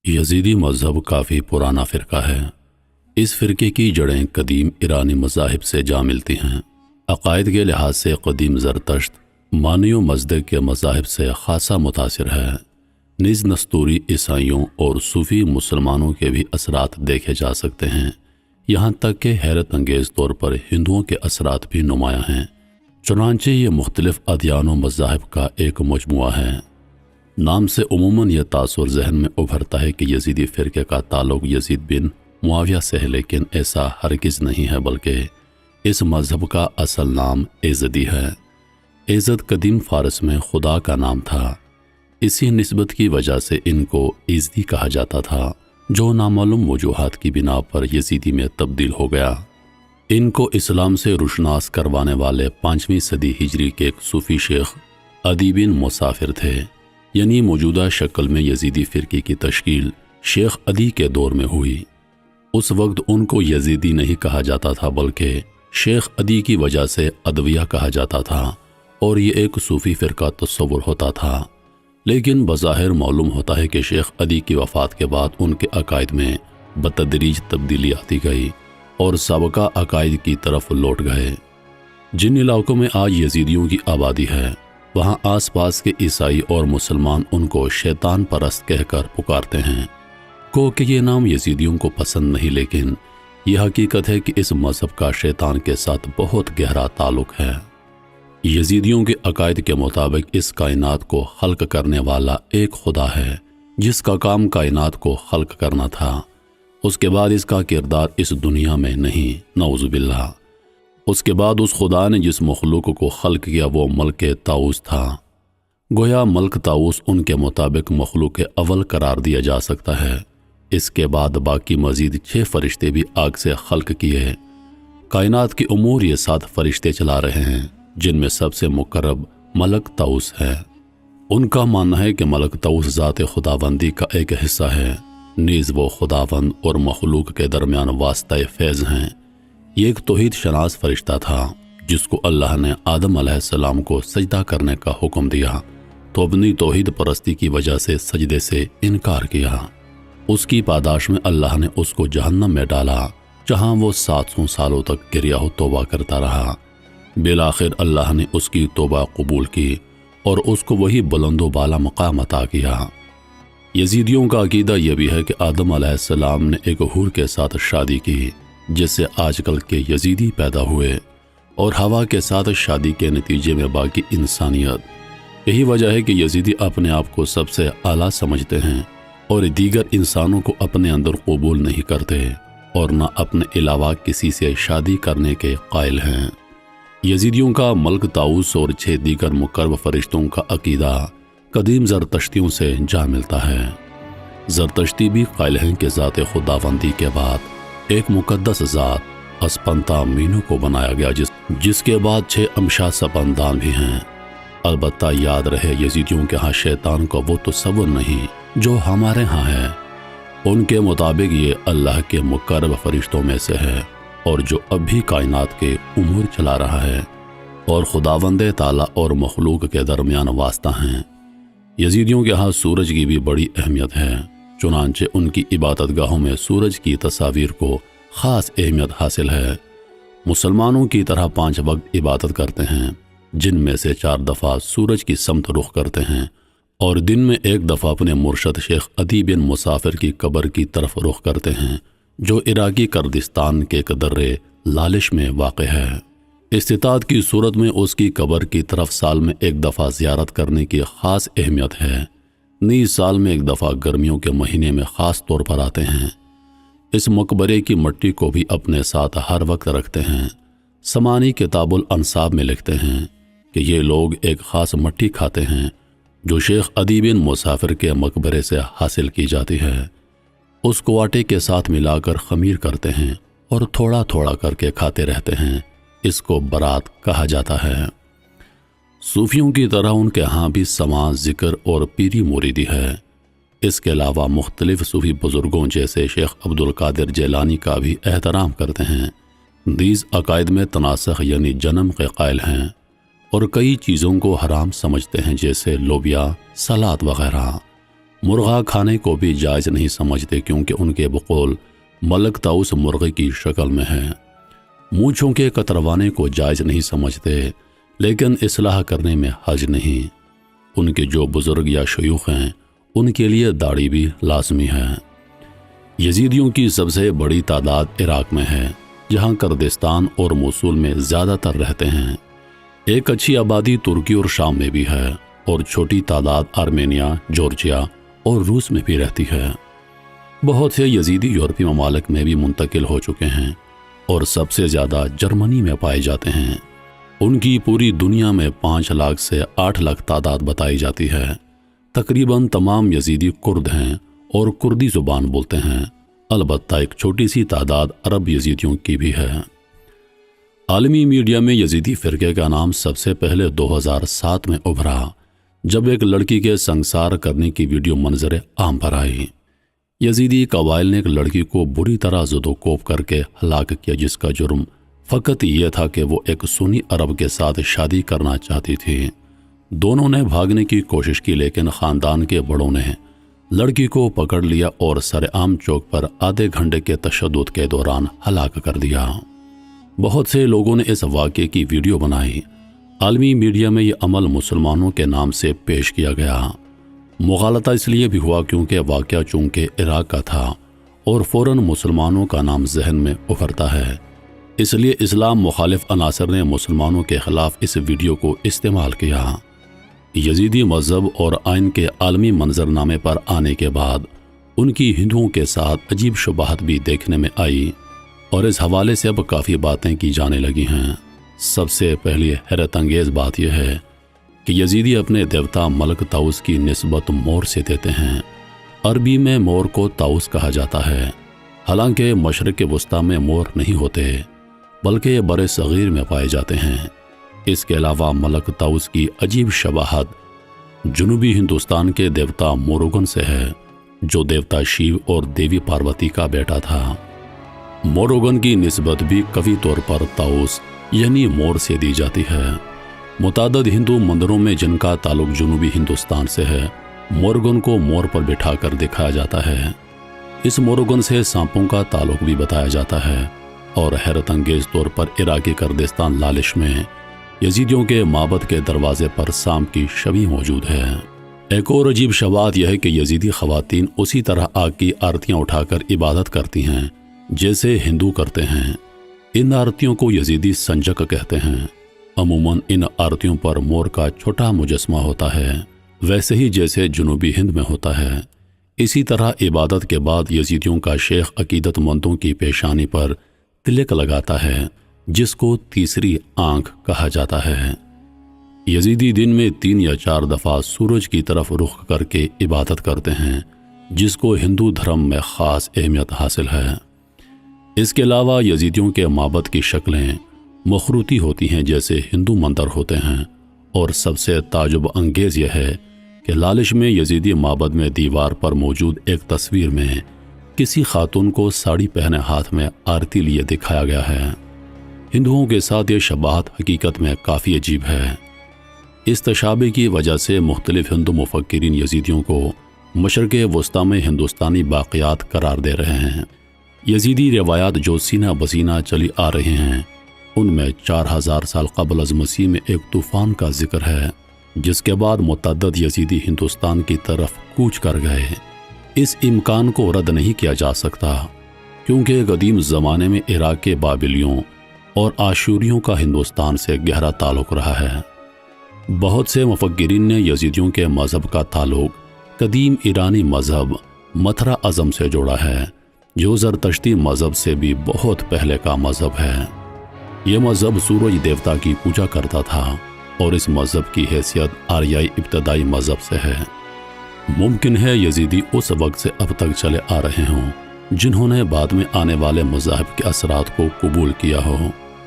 یزیدی مذہب کافی پرانا فرقہ ہے۔ اس فرقے کی جڑیں قدیم ایرانی مذاہب سے جا ملتی ہیں۔ عقائد کے لحاظ سے قدیم زرتشت مانی و مزدق کے مذاہب سے خاصا متاثر ہے۔ نیز نستوری عیسائیوں اور صوفی مسلمانوں کے بھی اثرات دیکھے جا سکتے ہیں، یہاں تک کہ حیرت انگیز طور پر ہندوؤں کے اثرات بھی نمایاں ہیں۔ چنانچہ یہ مختلف ادیان و مذاہب کا ایک مجموعہ ہے۔ نام سے عموماً یہ تاثر ذہن میں ابھرتا ہے کہ یزیدی فرقے کا تعلق یزید بن معاویہ سے ہے، لیکن ایسا ہرگز نہیں ہے، بلکہ اس مذہب کا اصل نام ایزدی ہے۔ ایزد قدیم فارس میں خدا کا نام تھا۔ اسی نسبت کی وجہ سے ان کو ایزدی کہا جاتا تھا، جو نامعلوم وجوہات کی بنا پر یزیدی میں تبدیل ہو گیا۔ ان کو اسلام سے روشناس کروانے والے 5ویں صدی ہجری کے ایک صوفی شیخ عدی بن مسافر تھے، یعنی موجودہ شکل میں یزیدی فرقے کی تشکیل شیخ عدی کے دور میں ہوئی۔ اس وقت ان کو یزیدی نہیں کہا جاتا تھا، بلکہ شیخ عدی کی وجہ سے ادویہ کہا جاتا تھا، اور یہ ایک صوفی فرقہ تصور ہوتا تھا۔ لیکن بظاہر معلوم ہوتا ہے کہ شیخ عدی کی وفات کے بعد ان کے عقائد میں بتدریج تبدیلی آتی گئی اور سابقہ عقائد کی طرف لوٹ گئے۔ جن علاقوں میں آج یزیدیوں کی آبادی ہے، وہاں آس پاس کے عیسائی اور مسلمان ان کو شیطان پرست کہہ کر پکارتے ہیں۔ کہ یہ نام یزیدیوں کو پسند نہیں، لیکن یہ حقیقت ہے کہ اس مذہب کا شیطان کے ساتھ بہت گہرا تعلق ہے۔ یزیدیوں کے عقائد کے مطابق اس کائنات کو خلق کرنے والا ایک خدا ہے، جس کا کام کائنات کو خلق کرنا تھا۔ اس کے بعد اس کا کردار اس دنیا میں نہیں، نعوذ باللہ۔ اس کے بعد اس خدا نے جس مخلوق کو خلق کیا وہ ملک طاؤس تھا۔ گویا ملک طاؤس ان کے مطابق مخلوق اول قرار دیا جا سکتا ہے۔ اس کے بعد باقی مزید 6 فرشتے بھی آگ سے خلق کیے۔ کائنات کی امور یہ 7 فرشتے چلا رہے ہیں، جن میں سب سے مقرب ملک طاؤس ہے۔ ان کا ماننا ہے کہ ملک طاؤس ذات خداوندی کا ایک حصہ ہے، نیز وہ خداوند اور مخلوق کے درمیان واسطہ فیض ہیں۔ یہ ایک توحید شناس فرشتہ تھا، جس کو اللہ نے آدم علیہ السلام کو سجدہ کرنے کا حکم دیا، تو اپنی توحید پرستی کی وجہ سے سجدے سے انکار کیا۔ اس کی پاداش میں اللہ نے اس کو جہنم میں ڈالا، جہاں وہ 700 سالوں تک گریہ و توبہ کرتا رہا۔ بالآخر اللہ نے اس کی توبہ قبول کی اور اس کو وہی بلند و بالا مقام عطا کیا۔ یزیدیوں کا عقیدہ یہ بھی ہے کہ آدم علیہ السلام نے ایک حور کے ساتھ شادی کی، جس سے آج کل کے یزیدی پیدا ہوئے، اور ہوا کے ساتھ شادی کے نتیجے میں باقی انسانیت۔ یہی وجہ ہے کہ یزیدی اپنے آپ کو سب سے اعلیٰ سمجھتے ہیں اور دیگر انسانوں کو اپنے اندر قبول نہیں کرتے، اور نہ اپنے علاوہ کسی سے شادی کرنے کے قائل ہیں۔ یزیدیوں کا ملک طاؤس اور 6 دیگر مقرب فرشتوں کا عقیدہ قدیم زرتشتیوں سے جا ملتا ہے۔ زرتشتی بھی قائل ہیں کہ ذات خداوندی کے بعد ایک مقدس ذات اسپنتا مینو کو بنایا گیا، جس کے بعد 6 امشا سپندان بھی ہیں۔ البتہ یاد رہے، یزیدیوں کے ہاں شیطان کا وہ تصور نہیں جو ہمارے ہاں ہے۔ ان کے مطابق یہ اللہ کے مقرب فرشتوں میں سے ہے، اور جو اب بھی کائنات کے امور چلا رہا ہے، اور خداوند تعالیٰ اور مخلوق کے درمیان واسطہ ہیں۔ یزیدیوں کے ہاں سورج کی بھی بڑی اہمیت ہے، چنانچہ ان کی عبادت گاہوں میں سورج کی تصاویر کو خاص اہمیت حاصل ہے۔ مسلمانوں کی طرح 5 وقت عبادت کرتے ہیں، جن میں سے 4 دفعہ سورج کی سمت رخ کرتے ہیں، اور دن میں 1 دفعہ اپنے مرشد شیخ عدی بن مسافر کی قبر کی طرف رخ کرتے ہیں، جو عراقی کردستان کے ایک درے لالش میں واقع ہے۔ استطاعت کی صورت میں اس کی قبر کی طرف سال میں 1 دفعہ زیارت کرنے کی خاص اہمیت ہے۔ نیز سال میں 1 دفعہ گرمیوں کے مہینے میں خاص طور پر آتے ہیں۔ اس مقبرے کی مٹی کو بھی اپنے ساتھ ہر وقت رکھتے ہیں۔ سمانی کتاب الانصاب میں لکھتے ہیں کہ یہ لوگ ایک خاص مٹی کھاتے ہیں، جو شیخ عدی بن مسافر کے مقبرے سے حاصل کی جاتی ہے۔ اس کو آٹے کے ساتھ ملا کر خمیر کرتے ہیں اور تھوڑا تھوڑا کر کے کھاتے رہتے ہیں۔ اس کو برات کہا جاتا ہے۔ صوفیوں کی طرح ان کے ہاں بھی سماع، ذکر اور پیری موریدی ہے۔ اس کے علاوہ مختلف صوفی بزرگوں جیسے شیخ عبدالقادر جیلانی کا بھی احترام کرتے ہیں۔ نیز عقائد میں تناسخ یعنی جنم کے قائل ہیں، اور کئی چیزوں کو حرام سمجھتے ہیں، جیسے لوبیا، سلاد وغیرہ۔ مرغا کھانے کو بھی جائز نہیں سمجھتے کیونکہ ان کے بقول ملک طاؤس مرغے کی شکل میں ہے۔ مونچھوں کے کتروانے کو جائز نہیں سمجھتے لیکن اصلاح کرنے میں حرج نہیں۔ ان کے جو بزرگ یا شیوخ ہیں ان کے لیے داڑھی بھی لازمی ہے۔ یزیدیوں کی سب سے بڑی تعداد عراق میں ہے، جہاں کردستان اور موصول میں زیادہ تر رہتے ہیں۔ ایک اچھی آبادی ترکی اور شام میں بھی ہے اور چھوٹی تعداد آرمینیا، جورجیا اور روس میں بھی رہتی ہے۔ بہت سے یزیدی یورپی ممالک میں بھی منتقل ہو چکے ہیں اور سب سے زیادہ جرمنی میں پائے جاتے ہیں۔ ان کی پوری دنیا میں 5 لاکھ سے 8 لاکھ تعداد بتائی جاتی ہے۔ تقریباً تمام یزیدی کرد ہیں اور کردی زبان بولتے ہیں، البتہ ایک چھوٹی سی تعداد عرب یزیدیوں کی بھی ہے۔ عالمی میڈیا میں یزیدی فرقے کا نام سب سے پہلے 2007 میں ابھرا، جب ایک لڑکی کے سنسار کرنے کی ویڈیو منظر عام پر آئی۔ یزیدی قبائل نے ایک لڑکی کو بری طرح زد و کوب کر کے ہلاک کیا، جس کا جرم فقط یہ تھا کہ وہ ایک سنی عرب کے ساتھ شادی کرنا چاہتی تھی۔ دونوں نے بھاگنے کی کوشش کی لیکن خاندان کے بڑوں نے لڑکی کو پکڑ لیا اور سرعام چوک پر آدھے گھنٹے کے تشدد کے دوران ہلاک کر دیا۔ بہت سے لوگوں نے اس واقعے کی ویڈیو بنائی۔ عالمی میڈیا میں یہ عمل مسلمانوں کے نام سے پیش کیا گیا۔ مغالطہ اس لیے بھی ہوا کیونکہ واقعہ چونکہ عراق کا تھا اور فوراً مسلمانوں کا نام ذہن میں ابھرتا ہے، اس لیے اسلام مخالف عناصر نے مسلمانوں کے خلاف اس ویڈیو کو استعمال کیا۔ یزیدی مذہب اور آئین کے عالمی منظرنامے پر آنے کے بعد ان کی ہندوؤں کے ساتھ عجیب شباہت بھی دیکھنے میں آئی اور اس حوالے سے اب کافی باتیں کی جانے لگی ہیں۔ سب سے پہلی حیرت انگیز بات یہ ہے کہ یزیدی اپنے دیوتا ملک طاؤس کی نسبت مور سے دیتے ہیں۔ عربی میں مور کو طاؤس کہا جاتا ہے، حالانکہ مشرق وسطیٰ میں مور نہیں ہوتے بلکہ یہ بر صغیر میں پائے جاتے ہیں۔ اس کے علاوہ ملک طاؤس کی عجیب شباہت جنوبی ہندوستان کے دیوتا موروگن سے ہے، جو دیوتا شیو اور دیوی پاروتی کا بیٹا تھا۔ موروگن کی نسبت بھی قوی طور پر طاؤس یعنی مور سے دی جاتی ہے۔ متعدد ہندو مندروں میں جن کا تعلق جنوبی ہندوستان سے ہے، موروگن کو مور پر بٹھا کر دکھایا جاتا ہے۔ اس موروگن سے سانپوں کا تعلق بھی بتایا جاتا ہے اور حیرت انگیز طور پر عراقی کردستان لالش میں یزیدیوں کے معبد کے دروازے پر سانپ کی شبیہ موجود ہے۔ ایک اور عجیب شباہت یہ ہے کہ یزیدی خواتین اسی طرح آگ کی آرتیاں اٹھا کر عبادت کرتی ہیں جیسے ہندو کرتے ہیں۔ ان آرتیوں کو یزیدی سنجک کہتے ہیں۔ عموماً ان آرتیوں پر مور کا چھوٹا مجسمہ ہوتا ہے، ویسے ہی جیسے جنوبی ہند میں ہوتا ہے۔ اسی طرح عبادت کے بعد یزیدیوں کا شیخ عقیدت مندوں کی پیشانی پر تلک لگاتا ہے، جس کو تیسری آنکھ کہا جاتا ہے۔ یزیدی دن میں 3 یا 4 دفعہ سورج کی طرف رخ کر کے عبادت کرتے ہیں، جس کو ہندو دھرم میں خاص اہمیت حاصل ہے۔ اس کے علاوہ یزیدیوں کے معبد کی شکلیں مخروطی ہوتی ہیں جیسے ہندو مندر ہوتے ہیں، اور سب سے تعجب انگیز یہ ہے کہ لالش میں یزیدی معبد میں دیوار پر موجود ایک تصویر میں کسی خاتون کو ساڑی پہنے ہاتھ میں آرتی لیے دکھایا گیا ہے۔ ہندوؤں کے ساتھ یہ شباہت حقیقت میں کافی عجیب ہے۔ اس تشابہ کی وجہ سے مختلف ہندو مفکرین یزیدیوں کو مشرق وسطیٰ میں ہندوستانی باقیات قرار دے رہے ہیں۔ یزیدی روایات جو سینہ بسینہ چلی آ رہے ہیں، ان میں 4000 سال قبل از مسیح میں ایک طوفان کا ذکر ہے، جس کے بعد متعدد یزیدی ہندوستان کی طرف کوچ کر گئے۔ اس امکان کو رد نہیں کیا جا سکتا کیونکہ قدیم زمانے میں عراق کے بابلیوں اور آشوریوں کا ہندوستان سے گہرا تعلق رہا ہے۔ بہت سے مفکرین نے یزیدیوں کے مذہب کا تعلق قدیم ایرانی مذہب متھرا ازم سے جوڑا ہے، جو زرتشتی مذہب سے بھی بہت پہلے کا مذہب ہے۔ یہ مذہب سورج دیوتا کی پوجا کرتا تھا اور اس مذہب کی حیثیت آریائی ابتدائی مذہب سے ہے۔ ممکن ہے یزیدی اس وقت سے اب تک چلے آ رہے ہوں جنہوں نے بعد میں آنے والے مذاہب کے اثرات کو قبول کیا ہو۔